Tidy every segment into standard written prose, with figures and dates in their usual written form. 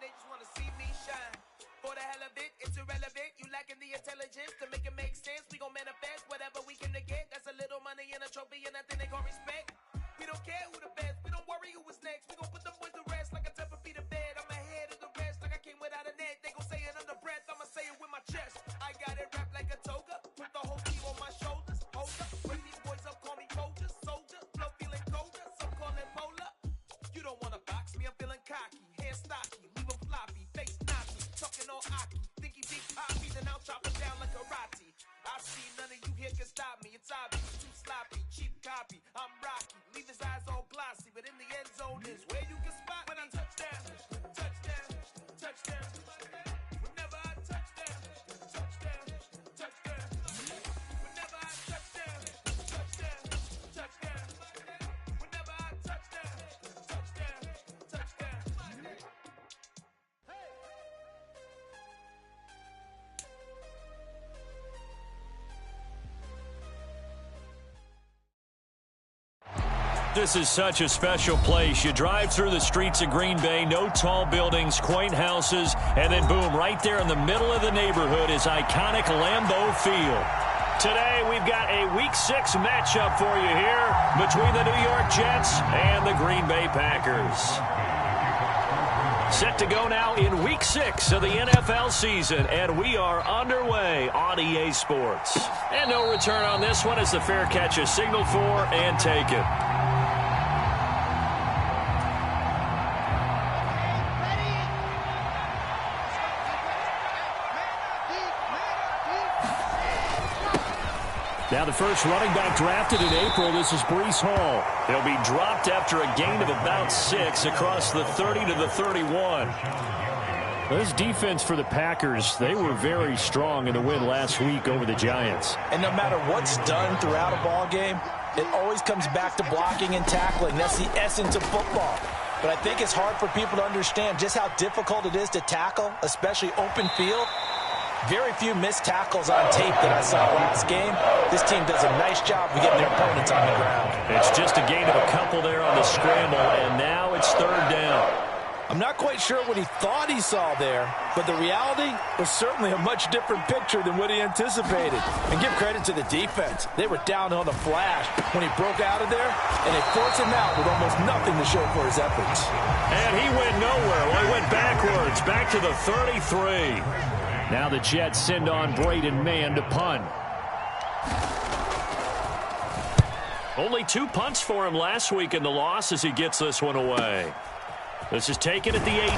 they just want to see me shine. For the hell of it, it's irrelevant. You lacking the intelligence to make it make sense. We gon' manifest whatever we can to get. That's a little money and a trophy and nothing they gon' respect. We don't care who the best. We don't worry who was next. We gon' put them boys to rest like a temper feet of bed. I'm ahead of the rest like I came without a net. They gon' say it under breath. I'ma say it with my chest. I got it wrapped like a toga. Put the whole team on my shoulders. Hold up. Wake these boys up, call me soldier. Soldier. Flow feeling colder. Some call it polar. You don't wanna box me. I'm feeling cocky. Hair stocky. Leave 'em floppy. Face knocky. Talking all aki. Think he big poppy. Then I'll chop him down like karate. I see none of you here can stop me. It's obvious. Too sloppy. Cheap copy. I'm Rocky. Leave his eyes all glossy. But in the end zone is where you can spot when I touch down. Touchdown. Touchdown. Whenever I touch down. Touchdown. Touchdown. Whenever I touch down. Touchdown. Touchdown. Whenever I touch down. Touchdown. Touchdown. This is such a special place. You drive through the streets of Green Bay, no tall buildings, quaint houses, and then boom, right there in the middle of the neighborhood is iconic Lambeau Field. Today, we've got a Week 6 matchup for you here between the New York Jets and the Green Bay Packers. Set to go now in Week 6 of the NFL season, and we are underway on EA Sports. And no return on this one as the fair catch is signaled for and taken. Now the first running back drafted in April, this is Breece Hall. He'll be dropped after a gain of about 6 across the 30 to the 31. This defense for the Packers, they were very strong in the win last week over the Giants. And no matter what's done throughout a ball game, it always comes back to blocking and tackling. That's the essence of football. But I think it's hard for people to understand just how difficult it is to tackle, especially open field. Very few missed tackles on tape that I saw last game. This team does a nice job of getting their opponents on the ground. It's just a gain of a couple there on the scramble, and now it's third down. I'm not quite sure what he thought he saw there, but the reality was certainly a much different picture than what he anticipated. And give credit to the defense. They were down on the flash when he broke out of there, and they forced him out with almost nothing to show for his efforts. And he went nowhere. Well, he went backwards, back to the 33. Now the Jets send on Braden Mann to punt. Only 2 punts for him last week in the loss as he gets this one away. This is taken at the 18.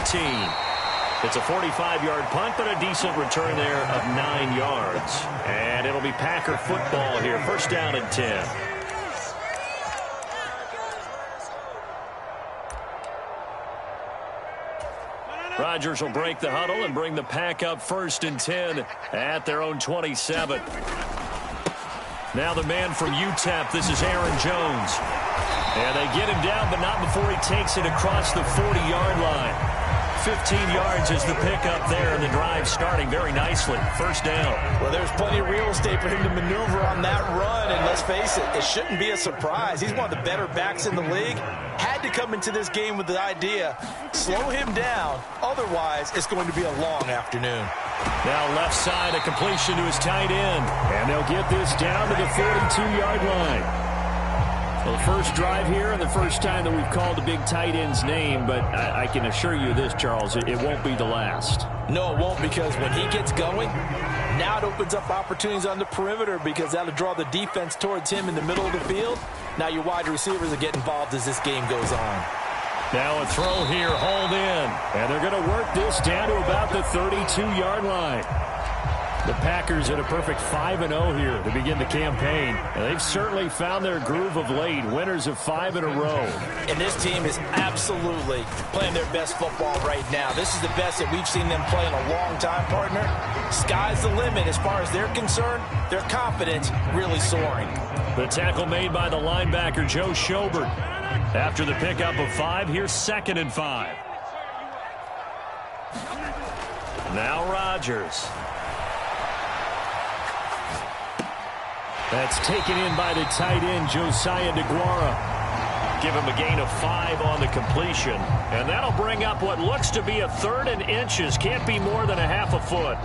It's a 45-yard punt, but a decent return there of 9 yards. And it'll be Packer football here. First down and 10. Rodgers will break the huddle and bring the Pack up first and 10 at their own 27. Now the man from UTEP, this is Aaron Jones. And they get him down, but not before he takes it across the 40-yard line. 15 yards is the pickup there, and the drive starting very nicely. First down. Well, there's plenty of real estate for him to maneuver on that run, and let's face it, it shouldn't be a surprise. He's one of the better backs in the league. Had to come into this game with the idea, slow him down, otherwise it's going to be a long afternoon. Now left side, a completion to his tight end, and they'll get this down to the 42-yard line. Well, the first drive here and the first time that we've called the big tight end's name, but I can assure you this, Charles, it won't be the last. No, it won't, because when he gets going, now it opens up opportunities on the perimeter because that'll draw the defense towards him in the middle of the field. Now your wide receivers will get involved as this game goes on. Now a throw here, hauled in, and they're going to work this down to about the 32-yard line. The Packers at a perfect 5-0 here to begin the campaign. And they've certainly found their groove of late, winners of 5 in a row. And this team is absolutely playing their best football right now. This is the best that we've seen them play in a long time, partner. Sky's the limit as far as they're concerned. Their confidence really soaring. The tackle made by the linebacker, Joe Schobert. After the pickup of 5, here's 2nd and 5. Now Rodgers. That's taken in by the tight end, Josiah DeGuara. give him a gain of 5 on the completion. And that'll bring up what looks to be a 3rd and inches. Can't be more than a half a foot.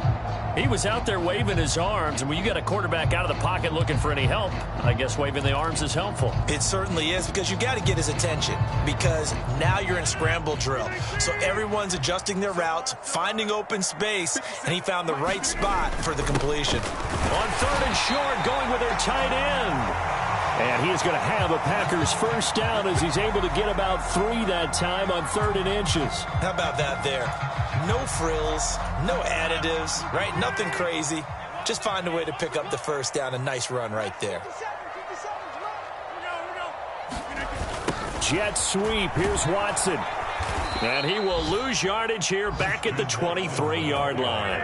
He was out there waving his arms, and when you got a quarterback out of the pocket looking for any help, I guess waving the arms is helpful. It certainly is, because you got to get his attention, because now you're in scramble drill. So everyone's adjusting their routes, finding open space, and he found the right spot for the completion. On 3rd and short, going with their tight end. And he is going to have a Packers first down as he's able to get about 3 that time on 3rd and inches. How about that there? No frills, no additives, right? Nothing crazy. Just find a way to pick up the first down. A nice run right there. Jet sweep. Here's Watson. And he will lose yardage here back at the 23-yard line.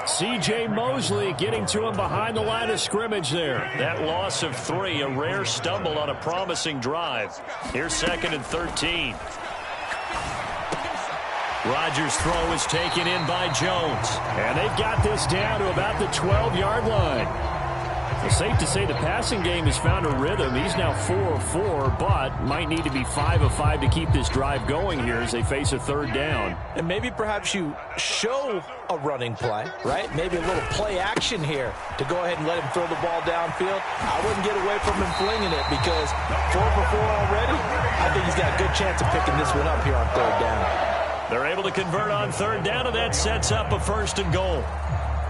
C.J. Mosley getting to him behind the line of scrimmage there. That loss of 3, a rare stumble on a promising drive. Here's 2nd and 13. Rodgers' throw is taken in by Jones. And they've got this down to about the 12-yard line. It's safe to say the passing game has found a rhythm. He's now 4 of 4, but might need to be 5 of 5 to keep this drive going here as they face a 3rd down. And maybe perhaps you show a running play, right? Maybe a little play action here to go ahead and let him throw the ball downfield. I wouldn't get away from him flinging it, because 4 for 4 already, I think he's got a good chance of picking this one up here on 3rd down. They're able to convert on 3rd down, and that sets up a 1st and goal.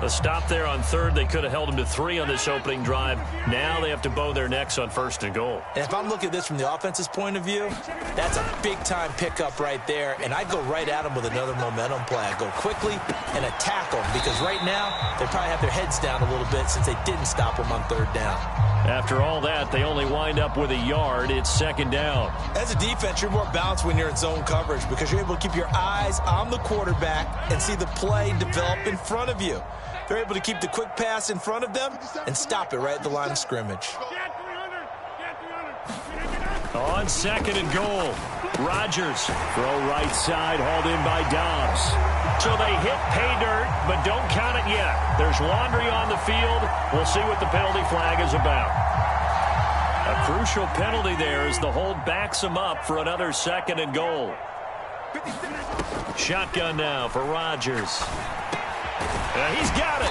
A stop there on 3rd. They could have held him to 3 on this opening drive. Now they have to bow their necks on 1st and goal. And if I'm looking at this from the offense's point of view, that's a big-time pickup right there. And I go right at him with another momentum play. I go quickly and attack them, because right now they probably have their heads down a little bit since they didn't stop him on 3rd down. After all that, they only wind up with a yard. It's 2nd down. As a defense, you're more balanced when you're in zone coverage, because you're able to keep your eyes on the quarterback and see the play develop in front of you. They're able to keep the quick pass in front of them and stop it right at the line of scrimmage. On 2nd and goal, Rodgers. Throw right side, hauled in by Dobbs. So they hit pay dirt, but don't count it yet. There's laundry on the field. We'll see what the penalty flag is about. A crucial penalty there as the hold backs him up for another 2nd and goal. Shotgun now for Rodgers. He's got it.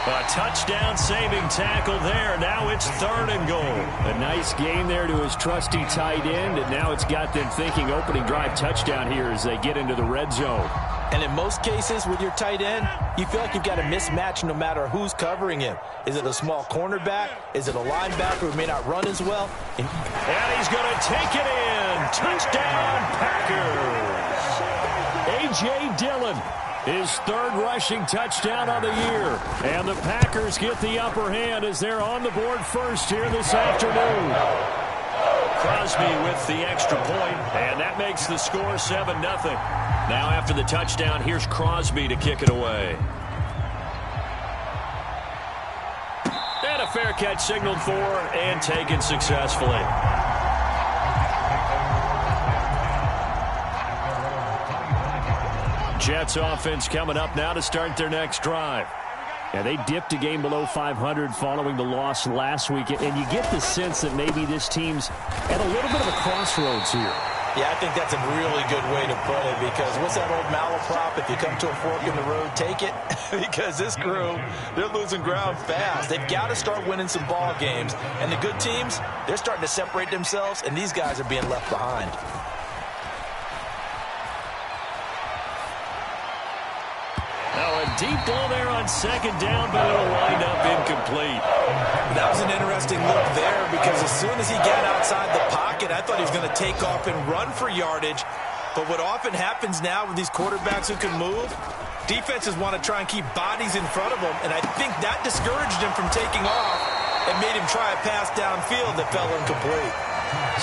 A touchdown-saving tackle there. Now it's 3rd and goal. A nice gain there to his trusty tight end, and now it's got them thinking opening drive touchdown here as they get into the red zone. And in most cases with your tight end, you feel like you've got a mismatch no matter who's covering him. Is it a small cornerback? Is it a linebacker who may not run as well? And he's going to take it in. Touchdown, Packers. A.J. Dillon. His 3rd rushing touchdown of the year. And the Packers get the upper hand as they're on the board first here this afternoon. Crosby with the extra point, and that makes the score 7-0. Now after the touchdown, here's Crosby to kick it away. And a fair catch signaled for and taken successfully. Jets offense coming up now to start their next drive. And they dipped a game below 500 following the loss last week. And you get the sense that maybe this team's at a little bit of a crossroads here. Yeah, I think that's a really good way to put it, because what's that old malaprop? If you come to a fork in the road, take it. Because this crew, they're losing ground fast. They've got to start winning some ball games. And the good teams, they're starting to separate themselves, and these guys are being left behind. Now a deep ball there on 2nd down, but it'll wind up incomplete. That was an interesting look there, because as soon as he got outside the pocket, I thought he was going to take off and run for yardage. But what often happens now with these quarterbacks who can move, defenses want to try and keep bodies in front of them, and I think that discouraged him from taking off and made him try a pass downfield that fell incomplete.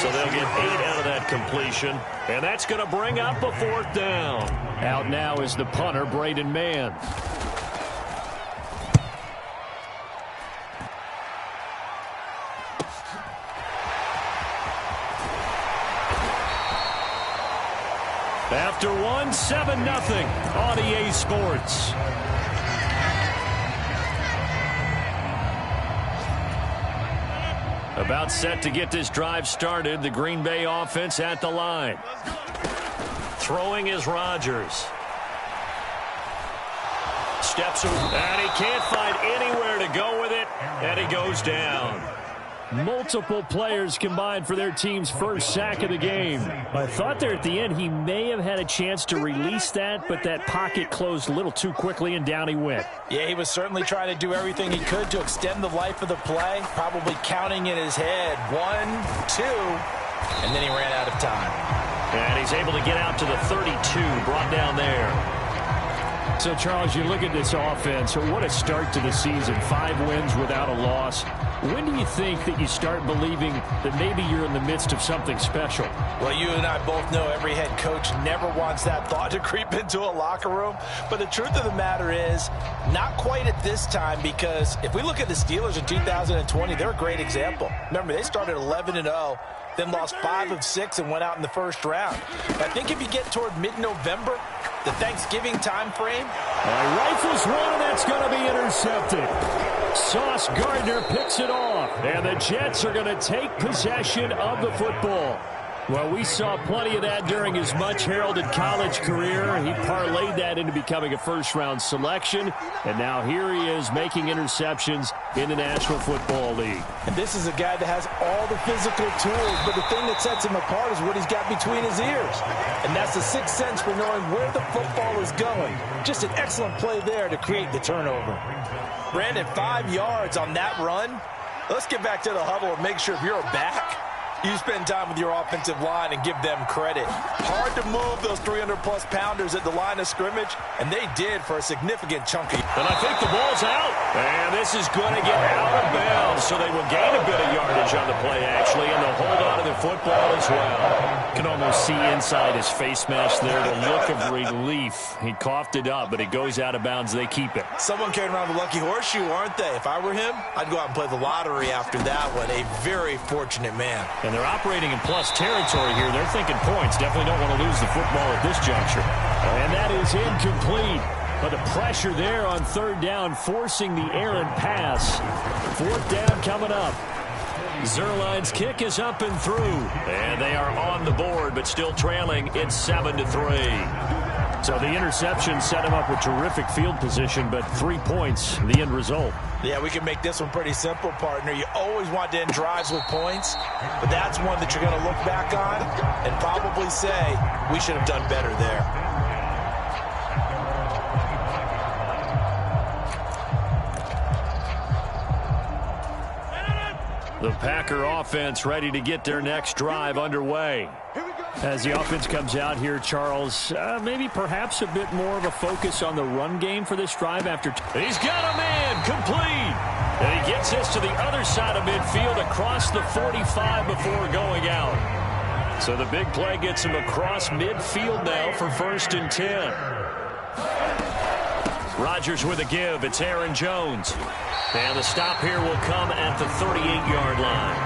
So they'll get 8 out of that completion, and that's going to bring up a 4th down. Out now is the punter, Braden Mann. After one, 7-0 on EA Sports. About set to get this drive started. The Green Bay offense at the line. Throwing is Rodgers. Steps and he can't find anywhere to go with it, and he goes down. Multiple players combined for their team's first sack of the game. I thought there at the end he may have had a chance to release that, but that pocket closed a little too quickly, and down he went. Yeah, he was certainly trying to do everything he could to extend the life of the play, probably counting in his head 1, 2, and then he ran out of time. And he's able to get out to the 32, brought down there. So, Charles, you look at this offense, what a start to the season. 5 wins without a loss. When do you think that you start believing that maybe you're in the midst of something special? Well, you and I both know every head coach never wants that thought to creep into a locker room. But the truth of the matter is, not quite at this time, because if we look at the Steelers in 2020, they're a great example. Remember, they started 11-0. Then lost 5 of 6 and went out in the first round. I think if you get toward mid-November, the Thanksgiving time frame. Rifles one, and that's going to be intercepted. Sauce Gardner picks it off, and the Jets are going to take possession of the football. Well, we saw plenty of that during his much-heralded college career. He parlayed that into becoming a first-round selection, and now here he is making interceptions in the National Football League. And this is a guy that has all the physical tools, but the thing that sets him apart is what he's got between his ears. And that's the sixth sense for knowing where the football is going. Just an excellent play there to create the turnover. Brandon, 5 yards on that run. Let's get back to the huddle and make sure if you're a back, you spend time with your offensive line and give them credit. Hard to move those 300-plus pounders at the line of scrimmage, and they did for a significant chunk of. And I think the ball's out. And this is going to get out of bounds, so they will gain a bit of yardage on the play, actually, and they'll hold on to the football as well. You can almost see inside his face mask there the look of relief. He coughed it up, but it goes out of bounds. They keep it. Someone came around with a lucky horseshoe, aren't they? If I were him, I'd go out and play the lottery after that one. A very fortunate man. And they're operating in plus territory here. They're thinking points. Definitely don't want to lose the football at this juncture. And that is incomplete. But the pressure there on third down, forcing the errant pass. Fourth down coming up. Zerline's kick is up and through. And they are on the board, but still trailing. It's 7-3. So the interception set him up with terrific field position, but 3 points, the end result. Yeah, we can make this one pretty simple, partner. You always want to end drives with points, but that's one that you're going to look back on and probably say, we should have done better there. The Packer offense ready to get their next drive underway. As the offense comes out here, Charles, maybe perhaps a bit more of a focus on the run game for this drive after. He's got a man complete. And he gets this to the other side of midfield across the 45 before going out. So the big play gets him across midfield now for 1st and 10. Rodgers with a give. It's Aaron Jones. And the stop here will come at the 38-yard line.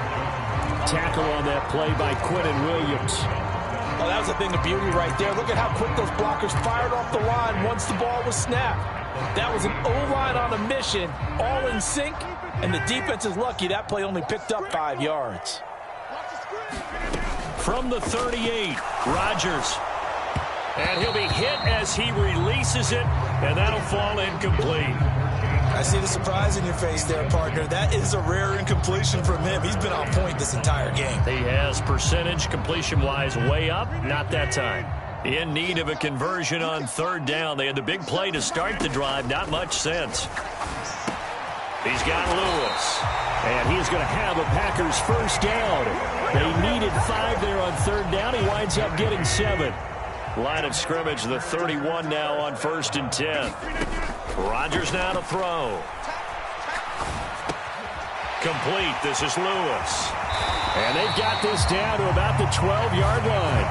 Tackle on that play by Quinnen Williams. Oh, that was a thing of beauty right there. Look at how quick those blockers fired off the line once the ball was snapped. That was an O-line on a mission, all in sync, and the defense is lucky that play only picked up 5 yards. From the 38, Rodgers. And he'll be hit as he releases it, and that'll fall incomplete. I see the surprise in your face there, partner. That is a rare incompletion from him. He's been on point this entire game. He has percentage completion-wise way up. Not that time. In need of a conversion on third down. They had the big play to start the drive. Not much sense. He's got Lewis. And he's going to have a Packers first down. They needed 5 there on third down. He winds up getting 7. Line of scrimmage, the 31 now on 1st and 10. Rodgers now to throw. Complete. This is Lewis. And they've got this down to about the 12-yard line.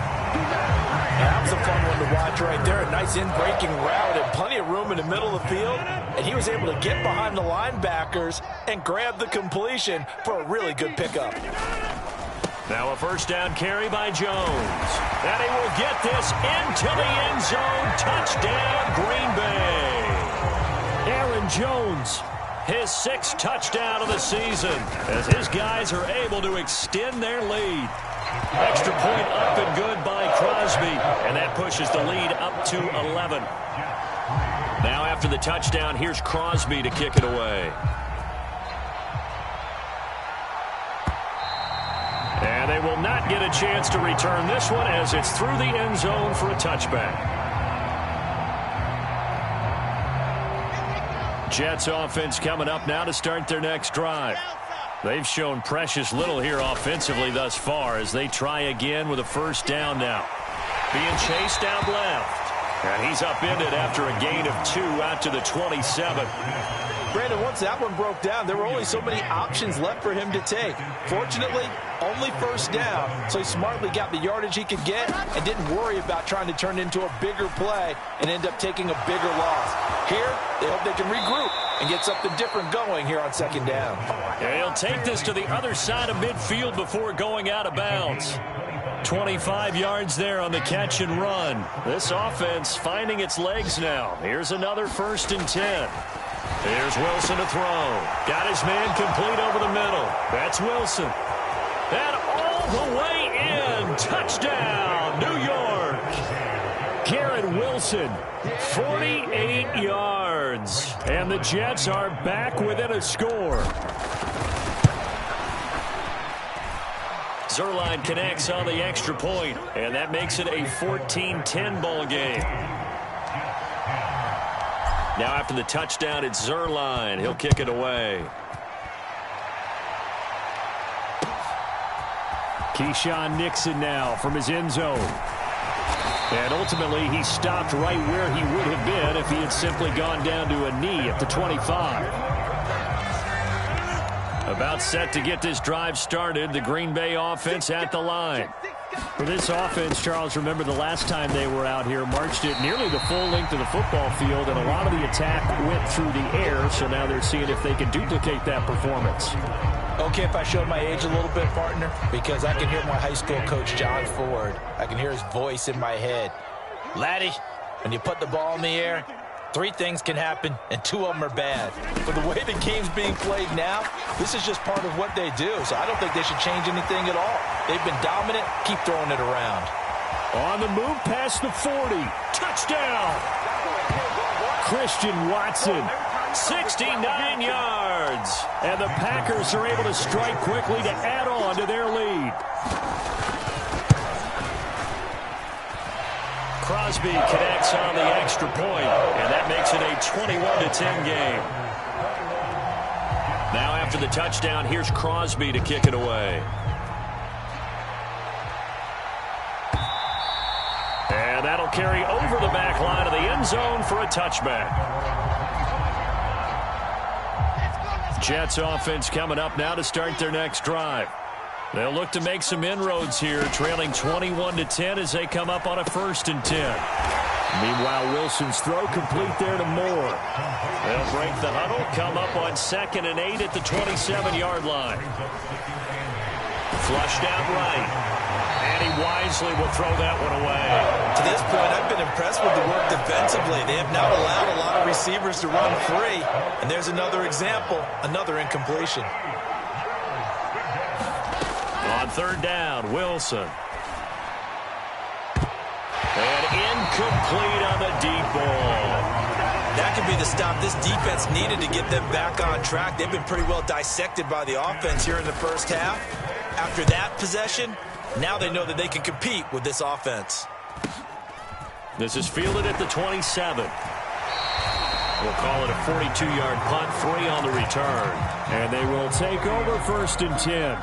That was a fun one to watch right there. A nice in-breaking route and plenty of room in the middle of the field. And he was able to get behind the linebackers and grab the completion for a really good pickup. Now a first down carry by Jones. And he will get this into the end zone. Touchdown, Green Bay. Aaron Jones his 6th touchdown of the season, as his guys are able to extend their lead. Extra point up and good by Crosby, and that pushes the lead up to 11. Now after the touchdown, here's Crosby to kick it away. And they will not get a chance to return this one as it's through the end zone for a touchback. Jets offense coming up now to start their next drive. They've shown precious little here offensively thus far as they try again with a first down now. Being chased down left. And he's upended after a gain of 2 out to the 27. Brandon, once that one broke down, there were only so many options left for him to take. Fortunately, only first down, so he smartly got the yardage he could get and didn't worry about trying to turn into a bigger play and end up taking a bigger loss. Here, they hope they can regroup and get something different going here on second down. Yeah, he'll take this to the other side of midfield before going out of bounds. 25 yards there on the catch and run. This offense finding its legs now. Here's another 1st and 10. Here's Wilson to throw. Got his man complete over the middle. That's Wilson. And all the way in. Touchdown, New York. Garrett Wilson, 48 yards. And the Jets are back within a score. Zuerlein connects on the extra point, and that makes it a 14-10 ball game. Now after the touchdown, it's Zuerlein. He'll kick it away. Keyshawn Nixon now from his end zone. And ultimately, he stopped right where he would have been if he had simply gone down to a knee at the 25. About set to get this drive started. The Green Bay offense at the line. For this offense, Charles, remember the last time they were out here, marched it nearly the full length of the football field, and a lot of the attack went through the air, so now they're seeing if they can duplicate that performance. Okay, if I showed my age a little bit, partner, because I can hear my high school coach, John Ford. I can hear his voice in my head. Laddie, when you put the ball in the air, 3 things can happen, and 2 of them are bad. For the way the game's being played now, this is just part of what they do, so I don't think they should change anything at all. They've been dominant. Keep throwing it around. On the move past the 40. Touchdown! Christian Watson. 69 yards. And the Packers are able to strike quickly to add on to their lead. Crosby connects on the extra point, and that makes it a 21-10 game. Now after the touchdown, here's Crosby to kick it away. And that'll carry over the back line of the end zone for a touchback. Jets offense coming up now to start their next drive. They'll look to make some inroads here, trailing 21-10 as they come up on a 1st and 10. Meanwhile, Wilson's throw complete there to Moore. They'll break the huddle, come up on 2nd and 8 at the 27-yard line. Flushed out right. And he wisely will throw that one away. To this point, I've been impressed with the work defensively. They have not allowed a lot of receivers to run free. And there's another example, another incompletion. On 3rd down, Wilson. And incomplete on the deep ball. That could be the stop this defense needed to get them back on track. They've been pretty well dissected by the offense here in the first half. After that possession, now they know that they can compete with this offense. This is fielded at the 27. We'll call it a 42-yard punt, 3 on the return. And they will take over 1st and 10.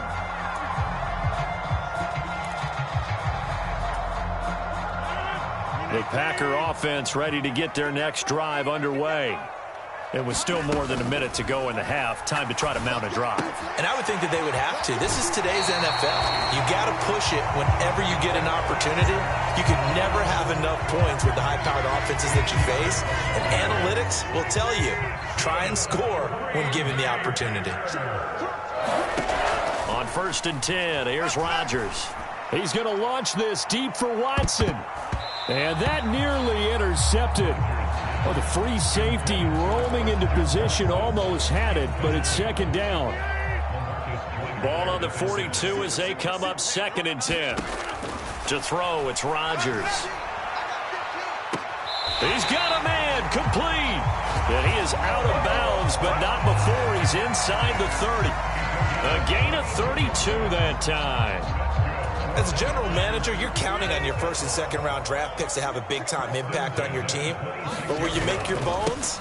The Packer offense ready to get their next drive underway. It was still more than a minute to go in the half. Time to try to mount a drive. And I would think that they would have to. This is today's NFL. You got to push it whenever you get an opportunity. You can never have enough points with the high-powered offenses that you face. And analytics will tell you, try and score when given the opportunity. On 1st and 10, here's Rodgers. He's going to launch this deep for Watson. And that nearly intercepted. Well, the free safety roaming into position almost had it, but it's second down. Ball on the 42 as they come up 2nd and 10. To throw, it's Rodgers. He's got a man, complete. And he is out of bounds, but not before he's inside the 30. A gain of 32 that time. As a general manager, you're counting on your first and second round draft picks to have a big-time impact on your team. But where you make your bones,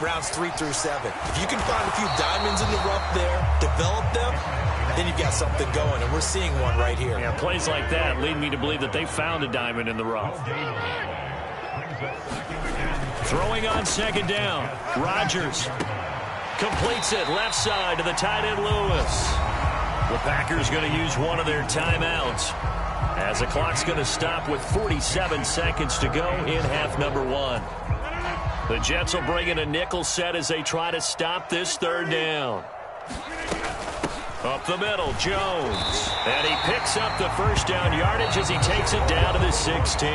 rounds 3 through 7. If you can find a few diamonds in the rough there, develop them, then you've got something going, and we're seeing one right here. Yeah, plays like that lead me to believe that they found a diamond in the rough. Throwing on 2nd down. Rodgers completes it left side to the tight end Lewis. The Packers going to use one of their timeouts as the clock's going to stop with 47 seconds to go in half number 1. The Jets will bring in a nickel set as they try to stop this 3rd down. Up the middle, Jones. And he picks up the first down yardage as he takes it down to the 16.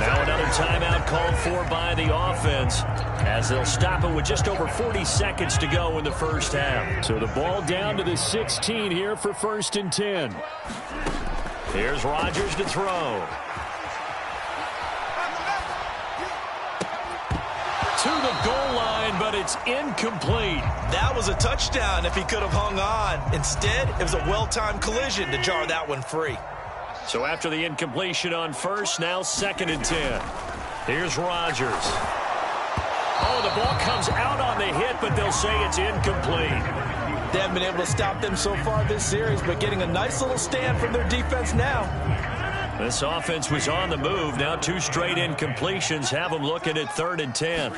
Now another timeout called for by the offense as they'll stop it with just over 40 seconds to go in the first half. So the ball down to the 16 here for 1st and 10. Here's Rodgers to throw. To the goal line, but it's incomplete. That was a touchdown if he could have hung on. Instead, it was a well-timed collision to jar that one free. So after the incompletion on first, now 2nd and 10. Here's Rodgers. Oh, the ball comes out on the hit, but they'll say it's incomplete. They haven't been able to stop them so far this series, but getting a nice little stand from their defense now. This offense was on the move. Now 2 straight incompletions have them looking at 3rd and 10.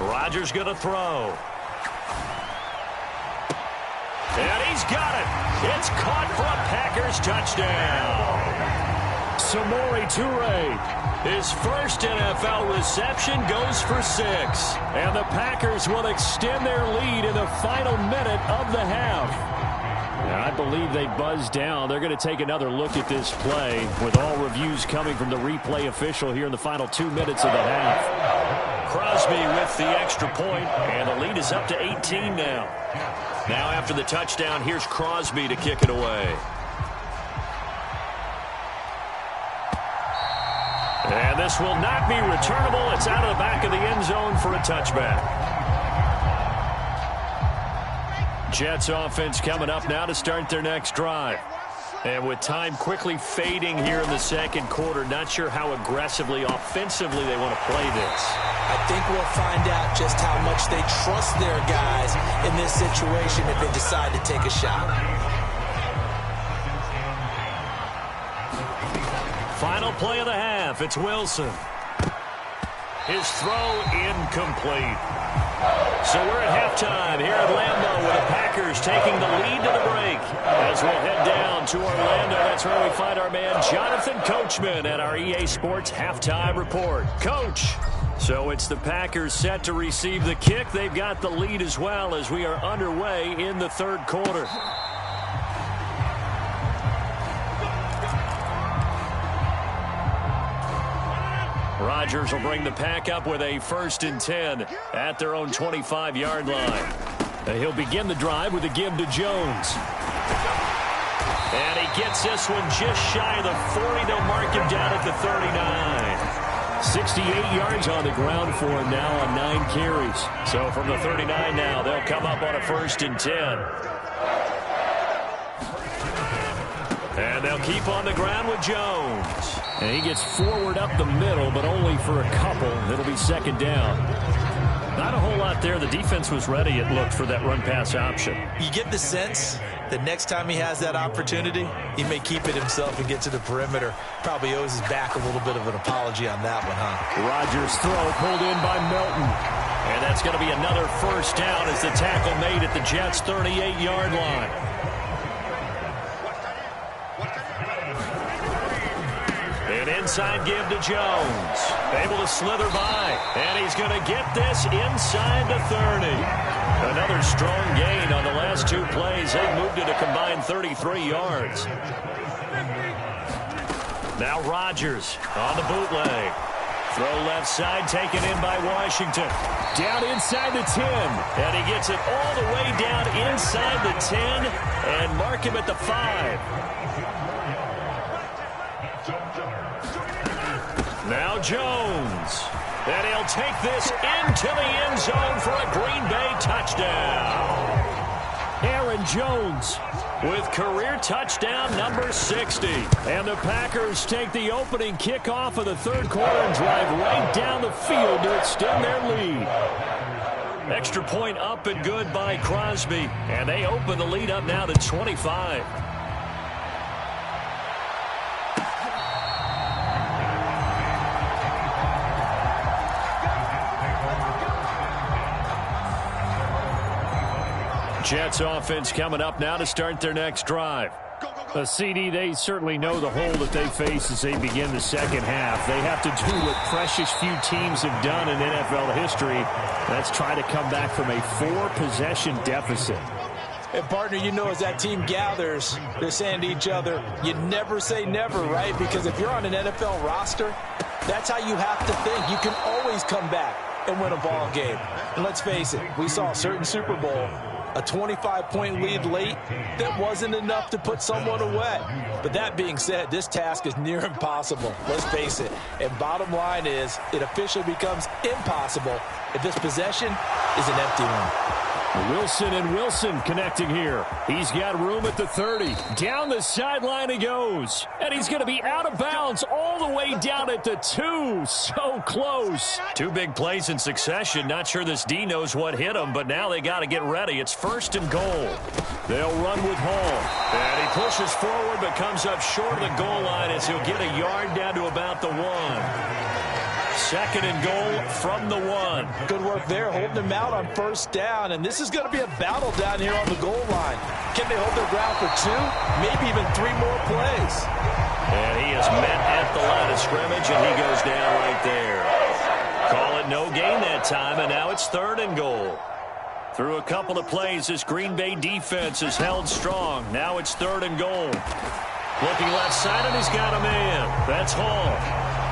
Rodgers going to throw. And he's got it. It's caught for a Packers touchdown. Samori Toure. His first NFL reception goes for 6. And the Packers will extend their lead in the final minute of the half. And I believe they buzzed down. They're going to take another look at this play with all reviews coming from the replay official here in the final 2 minutes of the half. Crosby with the extra point, and the lead is up to 18 now. Now after the touchdown, here's Crosby to kick it away. And this will not be returnable. It's out of the back of the end zone for a touchback. Jets offense coming up now to start their next drive. And with time quickly fading here in the 2nd quarter, not sure how aggressively, offensively they want to play this. I think we'll find out just how much they trust their guys in this situation if they decide to take a shot. Final play of the half. It's Wilson. His throw incomplete. So we're at halftime here at Lambeau with the Packers taking the lead to the break. As we'll head down to Orlando, that's where we find our man Jonathan Coachman at our EA Sports Halftime Report. Coach, so it's the Packers set to receive the kick. They've got the lead as well as we are underway in the 3rd quarter. Rodgers will bring the Pack up with a 1st and 10 at their own 25-yard line. He'll begin the drive with a give to Jones. And he gets this one just shy of the 40. They'll mark him down at the 39. 68 yards on the ground for him now on 9 carries. So from the 39 now, they'll come up on a 1st and 10. And they'll keep on the ground with Jones. And he gets forward up the middle, but only for a couple. It'll be 2nd down. Not a whole lot there. The defense was ready, it looked, for that run-pass option. You get the sense that next time he has that opportunity, he may keep it himself and get to the perimeter. Probably owes his back a little bit of an apology on that one, huh? Rodgers' throw pulled in by Melton. And that's going to be another 1st down as the tackle made at the Jets' 38-yard line. An inside give to Jones. Able to slither by. And he's going to get this inside the 30. Another strong gain on the last 2 plays. They've moved it a combined 33 yards. Now Rodgers on the bootleg. Throw left side, taken in by Washington. Down inside the 10. And he gets it all the way down inside the 10 and mark him at the 5. Now Jones. And he'll take this into the end zone for a Green Bay touchdown. Aaron Jones with career touchdown number 60. And the Packers take the opening kickoff of the third quarter and drive right down the field to extend their lead. Extra point up and good by Crosby. And they open the lead up now to 25. Jets offense coming up now to start their next drive. A CD, they certainly know the hole that they face as they begin the second half. They have to do what precious few teams have done in NFL history. That's try to come back from a 4-possession deficit. And, partner, you know, as that team gathers, they're saying to each other, you never say never, right? Because if you're on an NFL roster, that's how you have to think. You can always come back and win a ball game. And let's face it, we saw a certain Super Bowl, a 25-point lead late, that wasn't enough to put someone away. But that being said, this task is near impossible. Let's face it. And bottom line is, it officially becomes impossible if this possession is an empty one. Wilson and Wilson connecting here. He's got room at the 30. Down the sideline he goes. And he's going to be out of bounds all the way down at the 2. So close. 2 big plays in succession. Not sure this D knows what hit him, but now they got to get ready. It's 1st and goal. They'll run with Hall. And he pushes forward but comes up short of the goal line as he'll get a yard down to about the 1. 2nd and goal from the 1. Good work there, holding them out on 1st down. And this is going to be a battle down here on the goal line. Can they hold their ground for 2? Maybe even 3 more plays. And he is met at the line of scrimmage, and he goes down right there. Call it no gain that time, and now it's 3rd and goal. Through a couple of plays, this Green Bay defense is held strong. Now it's 3rd and goal. Looking left side, and he's got a man. That's Hall.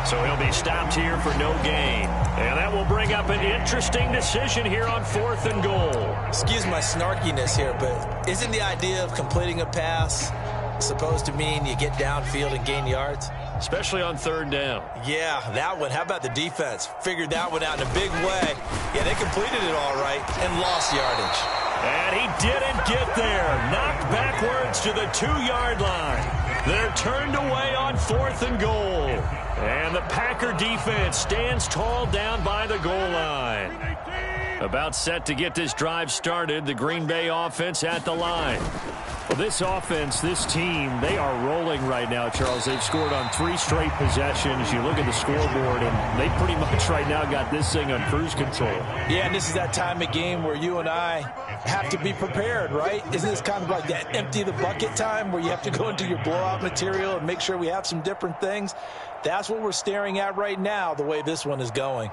So he'll be stopped here for no gain. And that will bring up an interesting decision here on 4th and goal. Excuse my snarkiness here, but isn't the idea of completing a pass supposed to mean you get downfield and gain yards? Especially on 3rd down. Yeah, that one. How about the defense? Figured that one out in a big way. Yeah, they completed it all right and lost yardage. And he didn't get there. Knocked backwards to the 2-yard line. They're turned away on 4th and goal. And the Packer defense stands tall down by the goal line. About set to get this drive started. The Green Bay offense at the line. Well, this offense, this team, they are rolling right now, Charles. They've scored on 3 straight possessions. You look at the scoreboard, and they pretty much right now got this thing on cruise control. Yeah, and this is that time of game where you and I have to be prepared, right? Isn't this kind of like that empty the bucket time where you have to go into your blowout material and make sure we have some different things? That's what we're staring at right now, the way this one is going.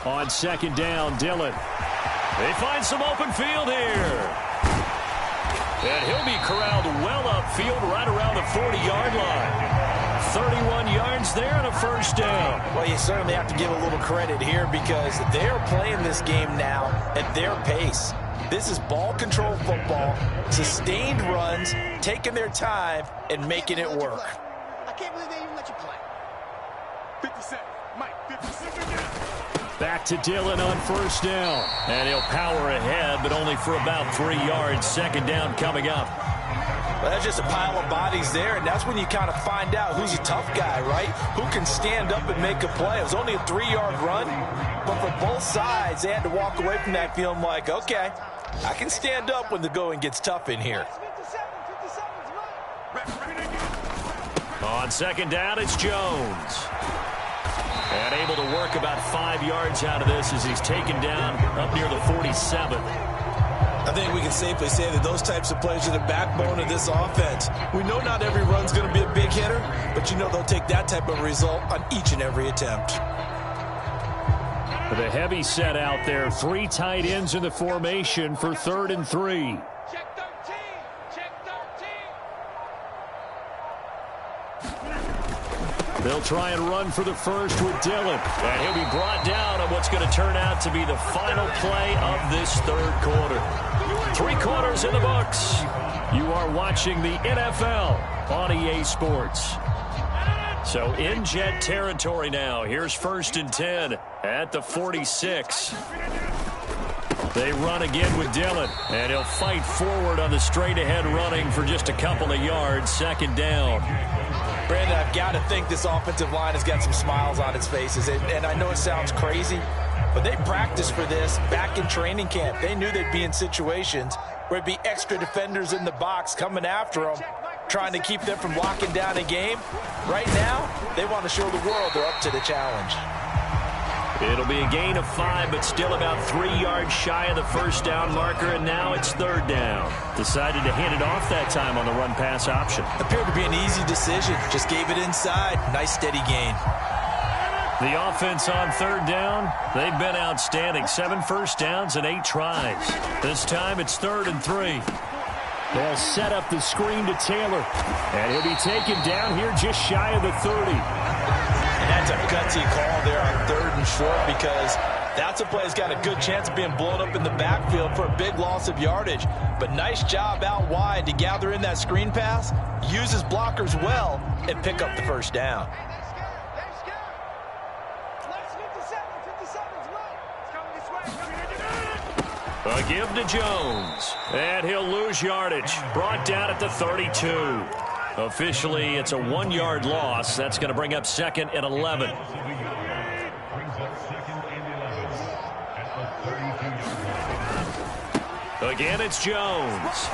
On 2nd down, Dillon. They find some open field here. And he'll be corralled well upfield right around the 40-yard line. 31 yards there and a 1st down. Well, you certainly have to give a little credit here because they're playing this game now at their pace. This is ball control football, sustained runs, taking their time and making it work. I can't believe they even let you play. 57, Mike, 57 again. Back to Dillon on 1st down. And he'll power ahead, but only for about 3 yards. 2nd down coming up. Well, that's just a pile of bodies there, and that's when you kind of find out who's a tough guy, right? Who can stand up and make a play. It was only a 3-yard run, but for both sides, they had to walk away from that feeling like, okay, I can stand up when the going gets tough in here. On 2nd down, it's Jones. And able to work about 5 yards out of this as he's taken down up near the 47. I think we can safely say that those types of plays are the backbone of this offense. We know not every run's going to be a big hitter, but you know they'll take that type of result on each and every attempt. The heavy set out there. 3 tight ends in the formation for 3rd and 3. Check 13. Check 13. They'll try and run for the first with Dillon. And he'll be brought down on what's going to turn out to be the final play of this third quarter. 3 quarters in the books. You are watching the NFL on EA Sports. So in Jet territory now. Here's 1st and 10 at the 46. They run again with Dillon. And he'll fight forward on the straight-ahead running for just a couple of yards. 2nd down. Brandon, I've got to think this offensive line has got some smiles on its faces. And I know it sounds crazy, but they practiced for this back in training camp. They knew they'd be in situations where it'd be extra defenders in the box coming after them, trying to keep them from locking down a game. Right now, they want to show the world they're up to the challenge. It'll be a gain of 5, but still about 3 yards shy of the first down marker, and now it's 3rd down. Decided to hand it off that time on the run-pass option. Appeared to be an easy decision. Just gave it inside. Nice, steady gain. The offense on 3rd down, they've been outstanding. 7 first downs and 8 tries. This time it's 3rd and 3. They'll set up the screen to Taylor, and he'll be taken down here just shy of the 30. And that's a gutsy call there on 3rd and short, because that's a play that's got a good chance of being blown up in the backfield for a big loss of yardage. But nice job out wide to gather in that screen pass, use his blockers well, and pick up the first down. A give to Jones, and he'll lose yardage. Brought down at the 32. Officially, it's a 1-yard loss. That's going to bring up 2nd and 11. Again, it's Jones.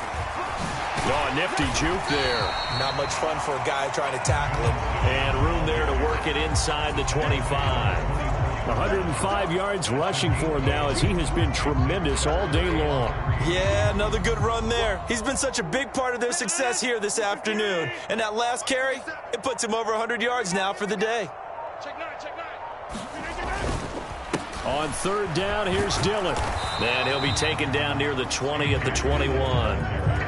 Oh, a nifty juke there. Not much fun for a guy trying to tackle him. And room there to work it inside the 25. 105 yards rushing for him now, as he has been tremendous all day long. Yeah, another good run there. He's been such a big part of their success here this afternoon. And that last carry, it puts him over 100 yards now for the day. On 3rd down, here's Dillon. And he'll be taken down near the 20 at the 21.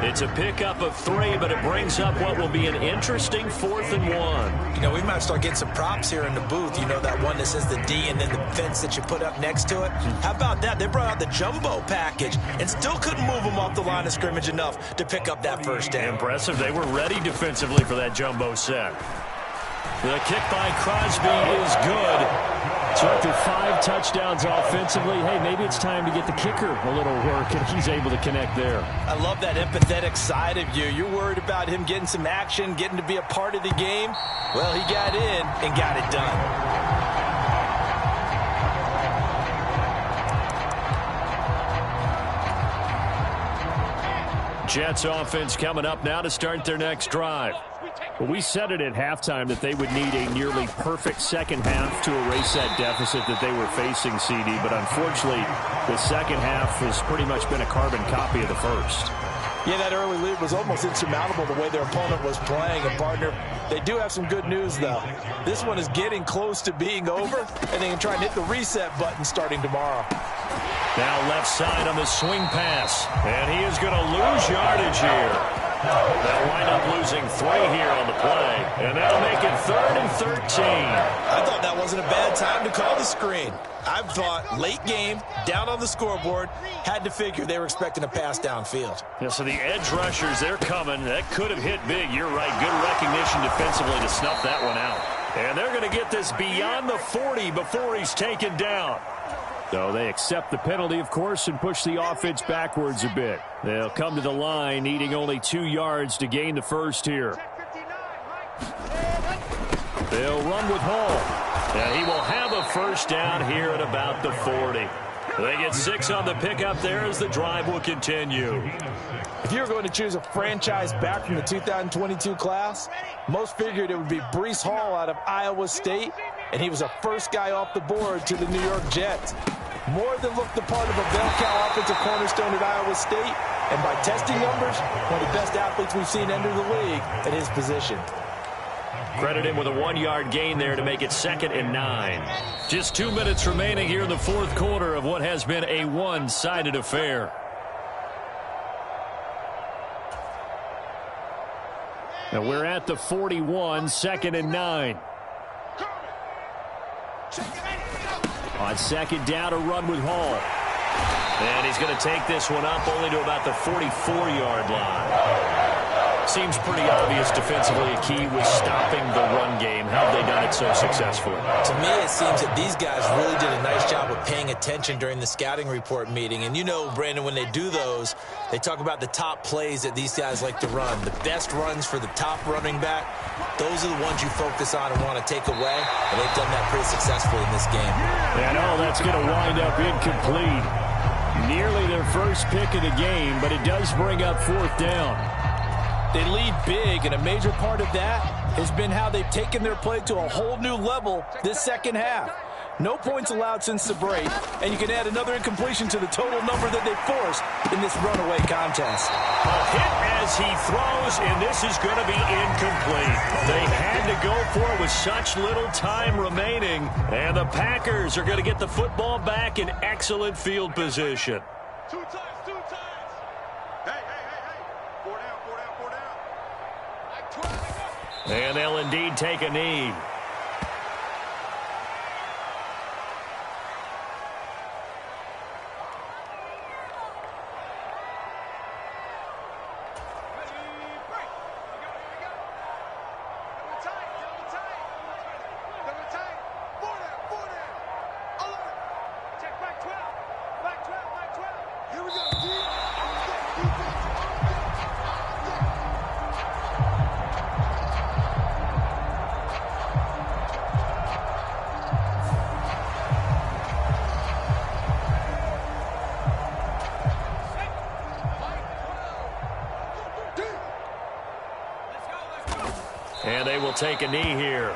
It's a pickup of 3, but it brings up what will be an interesting 4th and 1. You know, we might start getting some props here in the booth. You know, that one that says the D and then the fence that you put up next to it? How about that? They brought out the jumbo package and still couldn't move them off the line of scrimmage enough to pick up that first down. Impressive. They were ready defensively for that jumbo set. The kick by Crosby is good. So after 5 touchdowns offensively, hey, maybe it's time to get the kicker a little work, and he's able to connect there. I love that empathetic side of you. You're worried about him getting some action, getting to be a part of the game. Well, he got in and got it done. Jets offense coming up now to start their next drive. Well, we said it at halftime that they would need a nearly perfect second half to erase that deficit that they were facing, CD. But unfortunately, the second half has pretty much been a carbon copy of the first. Yeah, that early lead was almost insurmountable the way their opponent was playing. And, partner, they do have some good news, though. This one is getting close to being over, and they can try and hit the reset button starting tomorrow. Now left side on the swing pass, and he is going to lose yardage here. They'll wind up losing 3 here on the play, and that'll make it 3rd and 13. I thought that wasn't a bad time to call the screen. I thought late game, down on the scoreboard, had to figure they were expecting a pass downfield. Yeah, so the edge rushers, they're coming. That could have hit big. You're right. Good recognition defensively to snuff that one out. And they're going to get this beyond the 40 before he's taken down. So they accept the penalty, of course, and push the offense backwards a bit. They'll come to the line, needing only 2 yards to gain the first here. They'll run with Hall, and he will have a first down here at about the 40. They get 6 on the pickup there as the drive will continue. If you were going to choose a franchise back from the 2022 class, most figured it would be Breece Hall out of Iowa State, and he was a first guy off the board to the New York Jets. More than looked the part of a bell cow offensive cornerstone at Iowa State, and by testing numbers, one of the best athletes we've seen enter the league at his position. Credit him with a 1-yard gain there to make it 2nd and 9. Just 2 minutes remaining here in the 4th quarter of what has been a one-sided affair. And we're at the 41, 2nd and 9. On 2nd down, a run with Hall. And he's going to take this one up only to about the 44-yard line. Seems pretty obvious defensively a key was stopping the run game. How have they done it so successfully? To me, it seems that these guys really did a nice job of paying attention during the scouting report meeting. And you know, Brandon, when they do those, they talk about the top plays that these guys like to run. The best runs for the top running back, those are the ones you focus on and want to take away. And they've done that pretty successfully in this game. And that's going to wind up incomplete. Nearly their first pick of the game, but it does bring up 4th down. They lead big, and a major part of that has been how they've taken their play to a whole new level this second half. No points allowed since the break, and you can add another incompletion to the total number that they forced in this runaway contest. A hit as he throws, and this is going to be incomplete. They had to go for it with such little time remaining, and the Packers are going to get the football back in excellent field position. 2 times. Hey. 4 down. And they'll indeed take a knee. And they will take a knee here.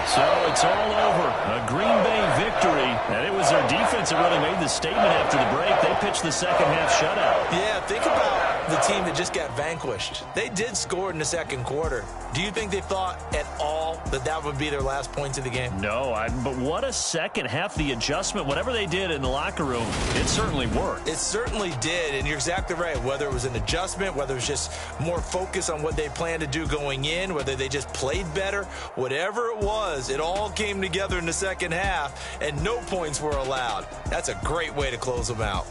So it's all over. A Green Bay victory. And it was their defense that really made the statement after the break. They pitched the second half shutout. Yeah, think about the team that just got vanquished. They did score in the second quarter. Do you think they thought at all that that would be their last points of the game? No, but what a second half. The adjustment, whatever they did in the locker room, it certainly worked. It certainly did, and you're exactly right. Whether it was an adjustment, whether it was just more focus on what they planned to do going in, whether they just played better, whatever it was, it all came together in the second half, and no points were allowed. That's a great way to close them out.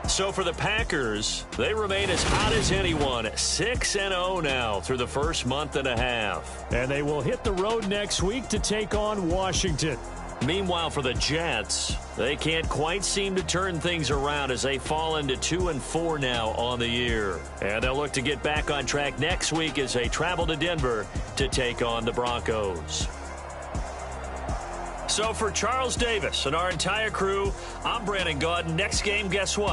So for the Packers, they remain as hot as anyone, 6-0 now through the first month and a half. And they will hit the road next week to take on Washington. Meanwhile, for the Jets, they can't quite seem to turn things around as they fall into 2-4 now on the year. And they'll look to get back on track next week as they travel to Denver to take on the Broncos. So for Charles Davis and our entire crew, I'm Brandon Gaudin. Next game, guess what?